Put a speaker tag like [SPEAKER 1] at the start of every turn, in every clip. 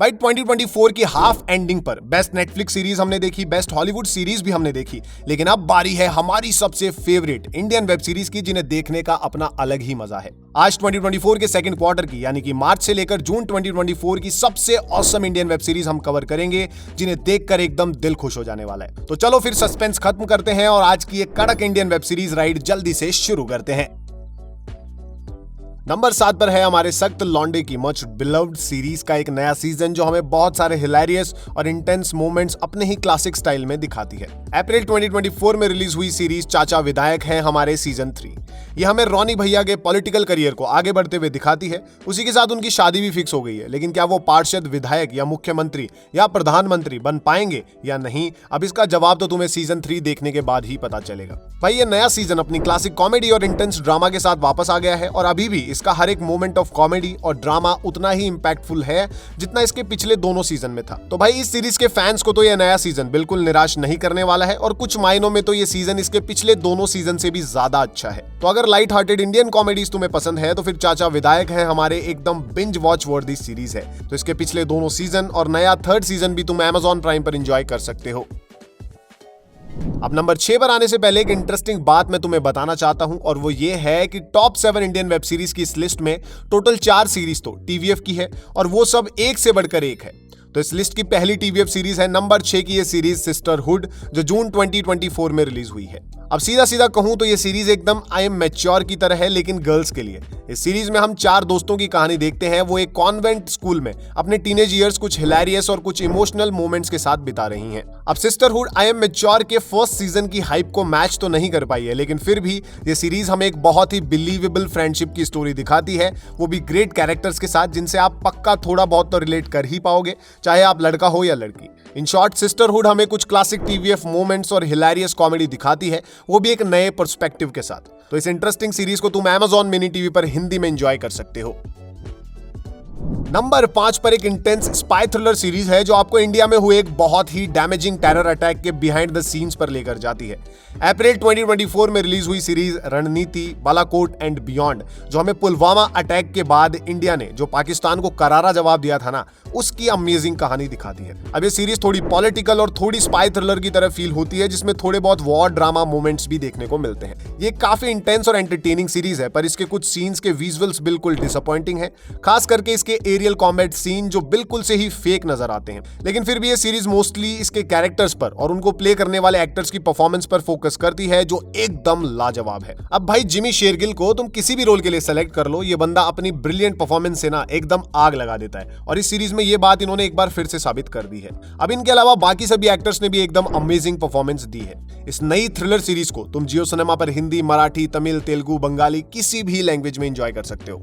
[SPEAKER 1] भाई 2024 की half ending पर बेस्ट नेटफ्लिक्स सीरीज हमने देखी, बेस्ट हॉलीवुड सीरीज भी हमने देखी, लेकिन अब बारी है हमारी सबसे फेवरेट इंडियन वेब सीरीज की, जिन्हें देखने का अपना अलग ही मजा है। आज 2024 के सेकंड क्वार्टर की, यानी कि मार्च से लेकर जून 2024 की सबसे ऑसम इंडियन वेब सीरीज हम कवर करेंगे, जिन्हें देखकर एकदम दिल खुश हो जाने वाला है। तो चलो फिर सस्पेंस खत्म करते हैं और आज की एक कड़क इंडियन वेब सीरीज राइड जल्दी से शुरू करते हैं। नंबर 7 पर है हमारे सख्त लॉन्डे की मच बिलव्ड सीरीज का एक नया सीजन, जो हमें बहुत सारे हिलेरियस और इंटेंस मोमेंट्स अपने ही क्लासिक स्टाइल में दिखाती है। अप्रैल 2024 में रिलीज हुई सीरीज चाचा विधायक है हमारे सीजन 3। यह हमें रोनी भैया के पॉलिटिकल करियर को आगे बढ़ते हुए दिखाती है। उसी के साथ उनकी शादी भी फिक्स हो गई है, लेकिन क्या वो पार्षद, विधायक या मुख्यमंत्री या प्रधानमंत्री बन पाएंगे या नहीं, अब इसका जवाब तो तुम्हें सीजन 3 देखने के बाद ही पता चलेगा। भाई ये नया सीजन अपनी क्लासिक कॉमेडी और इंटेंस ड्रामा के साथ वापस आ गया है, और अभी भी इसका हर एक मोमेंट ऑफ कॉमेडी और ड्रामा उतना ही इंपैक्टफुल है जितना इसके पिछले दोनों सीजन में था। तो भाई इस सीरीज के फैंस को तो यह नया सीजन बिल्कुल निराश नहीं करने वाला है, और कुछ मायनों में तो ये सीजन इसके पिछले दोनों सीजन से भी ज्यादा अच्छा है। तो अगर लाइट हार्टेड इंडियन कॉमेडीज तुम्हें पसंद है तो फिर चाचा विधायक है हमारे एकदम बिंज वॉच वर्दी सीरीज है। तो इसके पिछले दोनों सीजन और नया थर्ड सीजन भी तुम Amazon प्राइम पर एंजॉय कर सकते हो। अब नंबर 6 पर आने से पहले एक इंटरेस्टिंग बात मैं तुम्हें बताना चाहता हूं, और वो ये है कि टॉप 7 इंडियन वेब सीरीज की इस लिस्ट में टोटल 4 सीरीज तो TVF की है, और वो सब एक से बढ़कर एक है। तो इस लिस्ट की पहली TVF सीरीज है नंबर 6 की ये सीरीज सिस्टरहुड, जो जून 2024 में रिलीज हुई है। अब सीधा सीधा कहूं तो ये सीरीज एकदम आई एम मैच्योर की तरह है, लेकिन गर्ल्स के लिए। इस सीरीज में हम 4 दोस्तों की कहानी देखते हैं। वो एक कॉन्वेंट स्कूल में अपने टीनेज ईयर्स कुछ हिलेरियस और कुछ इमोशनल मोमेंट्स के साथ बिता रही हैं। अब सिस्टरहुड आई एम मैच्योर के फर्स्ट सीजन की हाइप को मैच तो नहीं कर पाई है, लेकिन फिर भी ये सीरीज हमें एक बहुत ही बिलीवेबल फ्रेंडशिप की स्टोरी दिखाती है, वो भी ग्रेट कैरेक्टर्स के साथ, जिनसे आप पक्का थोड़ा बहुत तो रिलेट कर ही पाओगे, चाहे आप लड़का हो या लड़की। इन शॉर्ट सिस्टरहुड हमें कुछ क्लासिक TVF मोमेंट्स और हिलेरियस कॉमेडी दिखाती है, वो भी एक नए पर्सपेक्टिव के साथ। तो इस इंटरेस्टिंग सीरीज को तुम Amazon मिनी टीवी पर हिंदी में एंजॉय कर सकते हो। नंबर 5 पर एक इंटेंस स्पाई थ्रिलर सीरीज है, जो आपको इंडिया में हुए एक बहुत ही डैमेजिंग टेरर अटैक के बिहाइंड द सीन्स पर लेकर जाती है। अप्रैल 2024 में रिलीज हुई सीरीज रणनीति बालाकोट एंड बियॉन्ड, जो हमें पुलवामा अटैक के बाद इंडिया ने जो पाकिस्तान को करारा जवाब दिया था ना, उसकी अमेजिंग कहानी दिखाती है। अब ये सीरीज थोड़ी पॉलिटिकल और थोड़ी स्पाई थ्रिलर की तरह फील होती है, जिसमें थोड़े बहुत वॉर ड्रामा मोमेंट्स भी देखने को मिलते हैं। ये काफी इंटेंस और एंटरटेनिंग सीरीज है, पर इसके कुछ सीन्स के विजुअल्स बिल्कुल डिसअपॉइंटिंग है, खास करके इसके एरियल कॉम्बैट सीन जो बिल्कुल से ही फेक नजर आते हैं। लेकिन फिर भी ये सीरीज मोस्टली इसके कैरेक्टर्स पर और उनको प्ले करने वाले एक्टर्स की परफॉर्मेंस पर फोकस करती है, जो एकदम लाजवाब है। अब भाई जिमी शेरगिल को तुम किसी भी रोल के लिए सेलेक्ट कर लो, ये बंदा अपनी ब्रिलियंट परफॉर्मेंस से ना एकदम आग लगा देता है, और इस सीरीज में ये बात इन्होंने एक बार फिर से साबित कर दी है। अब इनके अलावा बाकी सभी एक्टर्स ने भी एकदम अमेजिंग परफॉर्मेंस दी है। इस नई थ्रिलर सीरीज को तुम जियो सिनेमा पर हिंदी, मराठी, तमिल, तेलुगु, बंगाली किसी भी लैंग्वेज में एंजॉय कर सकते हो।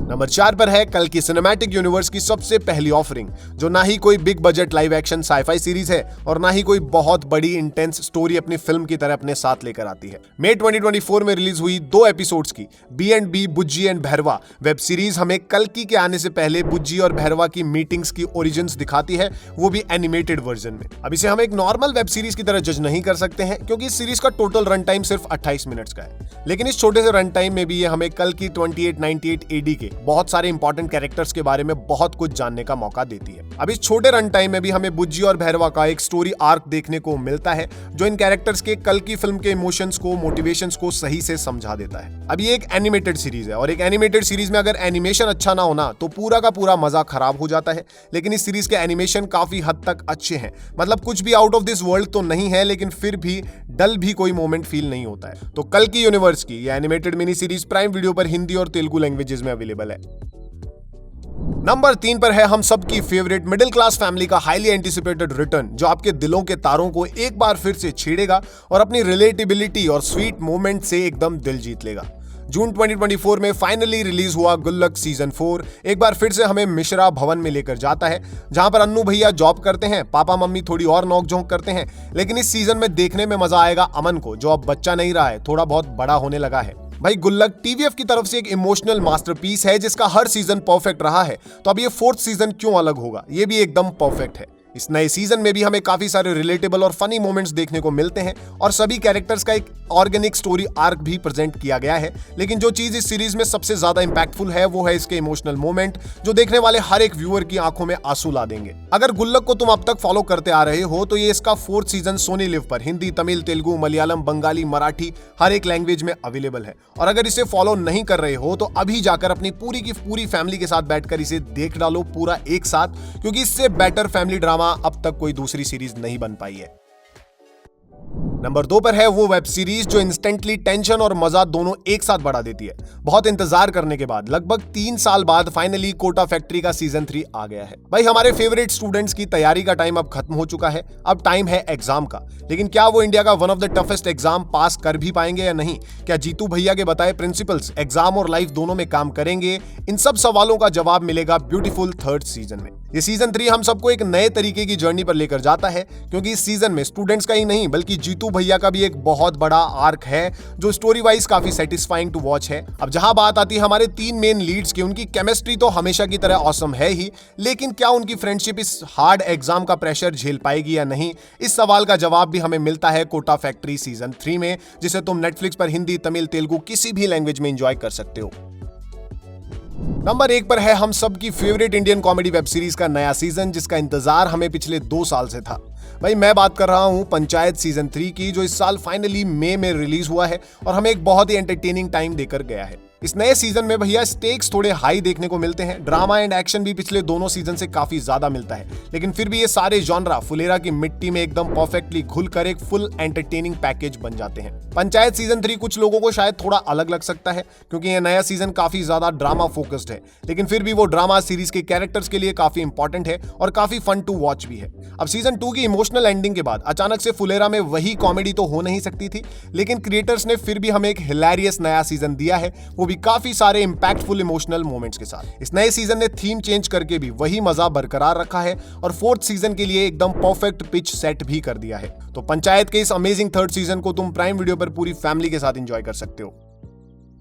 [SPEAKER 1] नंबर 4 पर है कल की सिनेमैटिक यूनिवर्स की सबसे पहली ऑफरिंग, जो ना ही कोई big budget live action scifi series है और ना ही कोई बहुत बड़ी इंटेंस स्टोरी अपनी फिल्म की तरह अपने साथ लेकर आती है। मई 2024 में रिलीज हुई 2 एपिसोड्स की B&B Bujji and Bhairahawa web series हमें कल्कि के आने से पहले बुज्जी और भैरवा की मीटिंग्स की ओरिजिन्स दिखाती है, वो भी एनिमेटेड वर्जन में। अब इसे हम एक नॉर्मल वेब सीरीज की तरह जज नहीं कर सकते हैं, क्योंकि इस सीरीज का टोटल रन टाइम सिर्फ 28 मिनट्स का है, लेकिन इस छोटे से रन टाइम में भी ये हमें कल्कि 2898 AD के बहुत सारे इंपॉर्टेंट कैरेक्टर्स के बारे में बहुत कुछ जानने का मौका देती है। अब इस छोटे रन टाइम में भी हमें बुज्जी और भैरवा का एक स्टोरी आर्क देखने को मिलता है, जो इन कैरेक्टर्स के कल की फिल्म के इमोशंस को, मोटिवेशंस को सही से समझा देता है। अब ये एक एनिमेटेड सीरीज है, और एक एनिमेटेड सीरीज में अगर एनिमेशन अच्छा ना होना तो पूरा का पूरा मजा खराब हो जाता है, लेकिन इस सीरीज के एनिमेशन काफी हद तक अच्छे हैं। मतलब कुछ भी आउट ऑफ दिस वर्ल्ड तो नहीं है, लेकिन फिर भी डल भी कोई मोमेंट फील नहीं होता है। तो कल की यूनिवर्स की ये animated mini series prime video पर हिंदी और तेलुगु लैंग्वेजेस में अवेलेबल है। नंबर 3 पर है हम सबकी फेवरेट मिडिल क्लास फैमिली का हाईली एंटिसिपेटेड रिटर्न, जो आपके दिलों के तारों को एक बार फिर से छेड़ेगा और अपनी रिलेटेबिलिटी और स्वीट मोमेंट से एकदम दिल जीत लेगा। जून 2024 में फाइनली रिलीज हुआ गुल्लक सीजन 4 एक बार फिर से हमें मिश्रा भवन में लेकर जाता है, जहां पर अन्नू भैया जॉब करते हैं, पापा मम्मी थोड़ी और नोक-झोंक करते हैं। लेकिन इस सीजन में देखने में मजा आएगा अमन को, जो अब बच्चा नहीं रहा है, थोड़ा बहुत बड़ा होने लगा है। भाई गुल्लक TVF की तरफ से एक इमोशनल मास्टरपीस है, जिसका हर सीजन परफेक्ट रहा है, तो अब ये 4th सीजन क्यों अलग होगा, ये भी एकदम परफेक्ट है। इस नए सीजन में भी हमें काफी सारे रिलेटेबल और फनी मोमेंट्स देखने को मिलते हैं और सभी कैरेक्टर्स का एक ऑर्गेनिक स्टोरी आर्क भी प्रेजेंट किया गया है। लेकिन जो चीज इस सीरीज में सबसे ज्यादा इंपैक्टफुल है वो है इसके इमोशनल मोमेंट, जो देखने वाले हर एक व्यूअर की आंखों में आंसू ला देंगे। अगर गुल्लक को तुम अब तक फॉलो करते आ रहे हो तो ये इसका 4th सीजन सोनी लिव पर हिंदी, तमिल, तेलुगु, मलयालम, बंगाली, मराठी हर एक लैंग्वेज में अवेलेबल है। और अगर इसे फॉलो नहीं कर रहे हो तो अभी जाकर अपनी पूरी की पूरी फैमिली के साथ बैठकर इसे देख डालो पूरा एक साथ, क्योंकि इससे बेटर फैमिली ड्रामा अब तक कोई दूसरी सीरीज नहीं बन पाई है। नंबर 2 पर है वो वेब सीरीज जो इंस्टेंटली टेंशन और मजा दोनों एक साथ बढ़ा देती है। बहुत इंतजार करने के बाद लगभग 3 साल बाद फाइनली कोटा फैक्ट्री का सीजन 3 आ गया है। भाई हमारे फेवरेट स्टूडेंट्स की तैयारी का टाइम अब खत्म हो चुका है, अब टाइम है एग्जाम का। लेकिन क्या वो इंडिया का one of the toughest exam पास कर भी पाएंगे या नहीं? क्या जीतू भैया के बताए प्रिंसिपल्स एग्जाम और लाइफ दोनों में काम करेंगे? इन सब सवालों का जवाब मिलेगा ब्यूटीफुल 3rd सीजन में। ये सीजन 3 हम सबको एक नए तरीके की जर्नी पर लेकर जाता है, क्योंकि इस सीजन में स्टूडेंट्स का ही नहीं बल्कि जीतू भैया का भी एक बहुत बड़ा आर्क है जो स्टोरी वाइज काफी सेटिस्फाइंग टू वॉच है। अब जहां बात आती है हमारे 3 मेन लीड्स की, उनकी केमिस्ट्री तो हमेशा की तरह ऑसम है ही, लेकिन क्या उनकी फ्रेंडशिप इस हार्ड एग्जाम का प्रेशर झेल पाएगी या नहीं? इस सवाल का जवाब भी हमें मिलता है कोटा फैक्ट्री सीजन 3 में, जिसे तुम नेटफ्लिक्स पर हिंदी, तमिल, तेलुगु किसी भी लैंग्वेज में एंजॉय कर सकते हो। नंबर 1 पर है हम सबकी favourite Indian comedy web series का नया सीजन, जिसका इंतजार हमें पिछले 2 साल से था। भाई मैं बात कर रहा हूं पंचायत सीजन 3 की, जो इस साल फाइनली मई में रिलीज हुआ है और हमें एक बहुत ही एंटरटेनिंग टाइम देकर गया है। इस नए सीजन में भैया स्टेक्स थोड़े हाई देखने को मिलते हैं, ड्रामा एंड एक्शन भी पिछले दोनों सीजन से काफी ज्यादा मिलता है, लेकिन फिर भी ये सारे जॉनरा फुलेरा की मिट्टी में एकदम परफेक्टली घुलकर एक फुल एंटरटेनिंग पैकेज बन जाते हैं। पंचायत सीजन 3 कुछ लोगों को शायद थोड़ा अलग लग सकता है, क्योंकि ये नया सीजन काफी ज्यादा ड्रामा फोकस्ड है, लेकिन फिर भी वो ड्रामा सीरीज के कैरेक्टर्स के लिए काफी इंपॉर्टेंट है और काफी फन टू वॉच भी है। अब सीजन 2 की इमोशनल एंडिंग के बाद अचानक से फुलेरा में वही कॉमेडी तो हो नहीं सकती थी, लेकिन क्रिएटर्स ने फिर भी हमें एक हिलेरियस नया सीजन दिया है, वो भी काफी सारे इंपैक्टफुल इमोशनल मोमेंट्स के साथ। इस नए सीजन ने थीम चेंज करके भी वही मजा बरकरार रखा है और 4th सीजन के लिए एकदम परफेक्ट पिच सेट भी कर दिया है। तो पंचायत के इस अमेजिंग 3rd सीजन को तुम प्राइम वीडियो पर पूरी फैमिली के साथ एंजॉय कर सकते हो।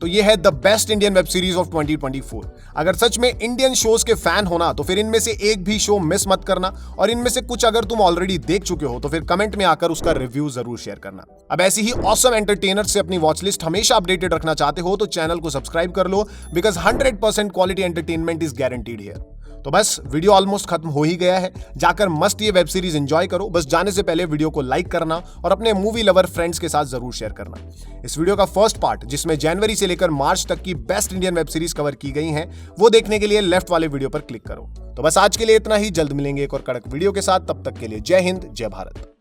[SPEAKER 1] तो ये है the best Indian web series of 2024। अगर सच में इंडियन शोज के फैन होना तो फिर इनमें से एक भी शो मिस मत करना, और इनमें से कुछ अगर तुम ऑलरेडी देख चुके हो तो फिर कमेंट में आकर उसका रिव्यू जरूर शेयर करना। अब ऐसी ही ऑसम एंटरटेनर्स से अपनी वॉच लिस्ट हमेशा अपडेटेड रखना चाहते हो तो चैनल को सब्सक्राइब कर लो, because 100% quality entertainment is guaranteed here. तो बस वीडियो ऑलमोस्ट खत्म हो ही गया है, जाकर मस्त ये वेब सीरीज एंजॉय करो। बस जाने से पहले वीडियो को लाइक करना और अपने मूवी लवर फ्रेंड्स के साथ जरूर शेयर करना। इस वीडियो का फर्स्ट पार्ट, जिसमें जनवरी से लेकर मार्च तक की best Indian web series cover की गई हैं, वो देखने के लिए लेफ्ट वाले वीडियो पर क्लिक करो। तो बस आज के लिए इतना ही, जल्द मिलेंगे एक और कड़क वीडियो के साथ। तब तक के लिए जय हिंद, जय भारत।